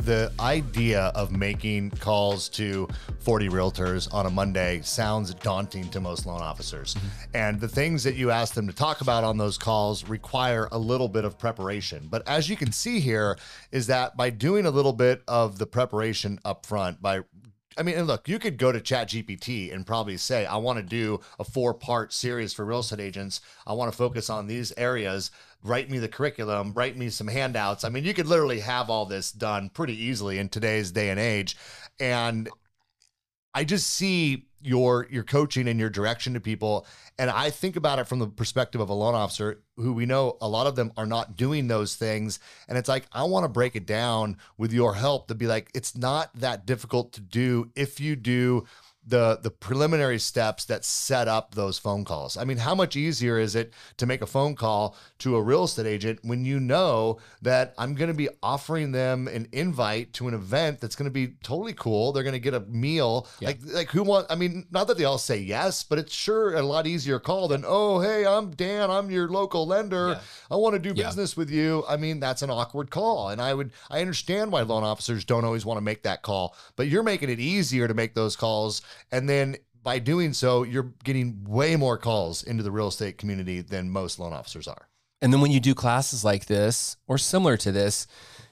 the idea of making calls to 40 realtors on a Monday sounds daunting to most loan officers. And the things that you ask them to talk about on those calls require a little bit of preparation. But as you can see here, is that by doing a little bit of the preparation up front, and look, you could go to ChatGPT and probably say, I want to do a 4-part series for real estate agents. I want to focus on these areas. Write me the curriculum, write me some handouts. I mean, you could literally have all this done pretty easily in today's day and age. And I just see your coaching and your direction to people. And I think about it from the perspective of a loan officer who we know a lot of them are not doing those things. And it's like, I want to break it down with your help to be like, it's not that difficult to do if you do the preliminary steps that set up those phone calls. I mean, how much easier is it to make a phone call to a real estate agent when you know that I'm going to be offering them an invite to an event that's going to be totally cool. They're going to get a meal. Yeah. Like not that they all say yes, but it's sure a lot easier call than, oh, hey, I'm Dan, I'm your local lender. Yeah. I want to do business with you. I mean, that's an awkward call. And I understand why loan officers don't always want to make that call, but you're making it easier to make those calls. And then by doing so, you're getting way more calls into the real estate community than most loan officers are. And then when you do classes like this or similar to this,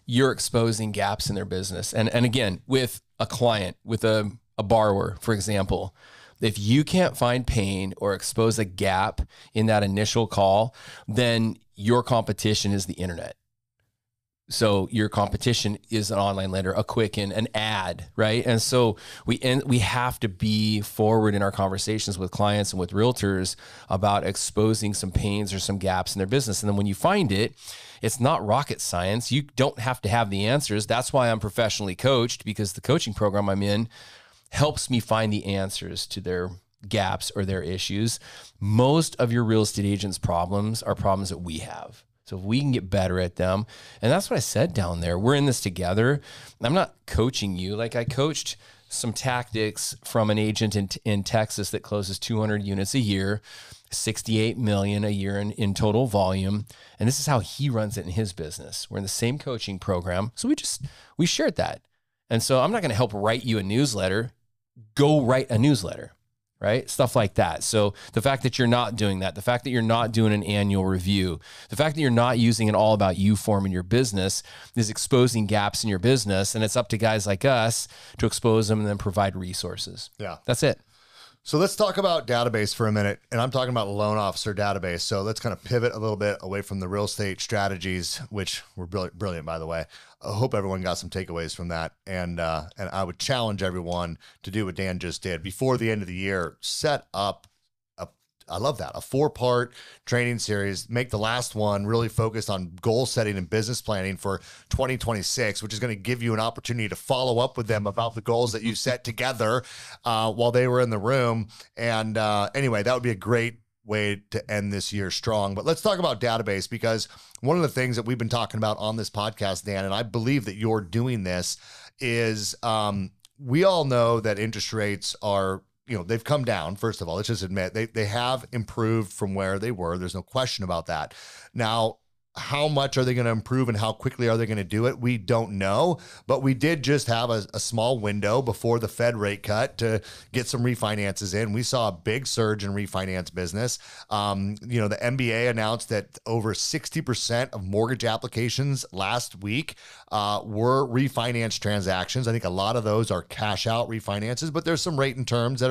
you're exposing gaps in their business. And again, with a client, with a borrower, for example, if you can't find pain or expose a gap in that initial call, then your competition is the internet. So your competition is an online lender, a Quicken, an ad, right? And so we have to be forward in our conversations with clients and with realtors about exposing some pains or some gaps in their business. And then when you find it, it's not rocket science. You don't have to have the answers. That's why I'm professionally coached, because the coaching program I'm in helps me find the answers to their gaps or their issues. Most of your real estate agents' problems are problems that we have. So if we can get better at them, and that's what I said down there, we're in this together. I'm not coaching you. Like, I coached some tactics from an agent in Texas that closes 200 units a year, 68 million a year in total volume. And this is how he runs it in his business. We're in the same coaching program. So we shared that. And so I'm not going to help write you a newsletter. Go write a newsletter. Right? Stuff like that. So the fact that you're not doing that, the fact that you're not doing an annual review, the fact that you're not using an all about you form in your business is exposing gaps in your business. And it's up to guys like us to expose them and then provide resources. Yeah. That's it. So let's talk about database for a minute. And I'm talking about loan officer database. So let's kind of pivot a little bit away from the real estate strategies, which were brilliant, by the way. I hope everyone got some takeaways from that. And I would challenge everyone to do what Dan just did. Before the end of the year, set up I love that. A 4-part training series. Make the last one really focused on goal setting and business planning for 2026, which is going to give you an opportunity to follow up with them about the goals that you set together while they were in the room. And anyway, that would be a great way to end this year strong. But let's talk about database, because one of the things that we've been talking about on this podcast, Dan, and I believe that you're doing this, is we all know that interest rates are, they've come down. First of all, let's just admit they have improved from where they were. There's no question about that. Now, how much are they going to improve and how quickly are they going to do it? We don't know, but we did just have a small window before the Fed rate cut to get some refinances in. We saw a big surge in refinance business. The MBA announced that over 60% of mortgage applications last week were refinance transactions. I think a lot of those are cash out refinances, but there's some rate and terms that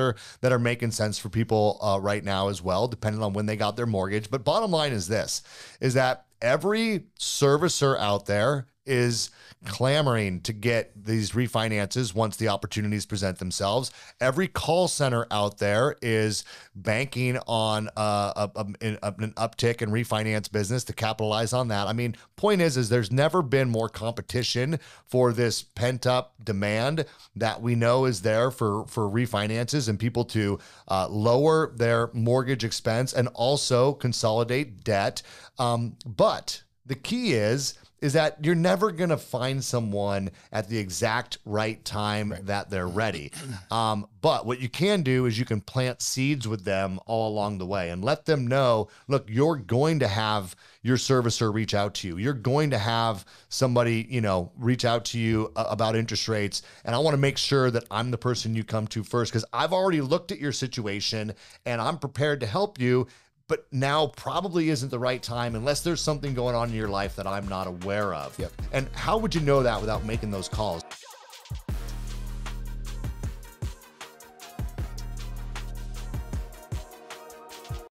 are making sense for people right now as well, depending on when they got their mortgage. But bottom line is this, is that every servicer out there is clamoring to get these refinances once the opportunities present themselves. Every call center out there is banking on an uptick in refinance business to capitalize on that. I mean, point is there's never been more competition for this pent up demand that we know is there for refinances and people to lower their mortgage expense and also consolidate debt. But the key is is that you're never going to find someone at the exact right time that they're ready. But what you can do is you can plant seeds with them all along the way and let them know, look, you're going to have your servicer reach out to you. You're going to have somebody, reach out to you about interest rates. And I want to make sure that I'm the person you come to first, because I've already looked at your situation and I'm prepared to help you. But now probably isn't the right time unless there's something going on in your life that I'm not aware of. Yep. And how would you know that without making those calls?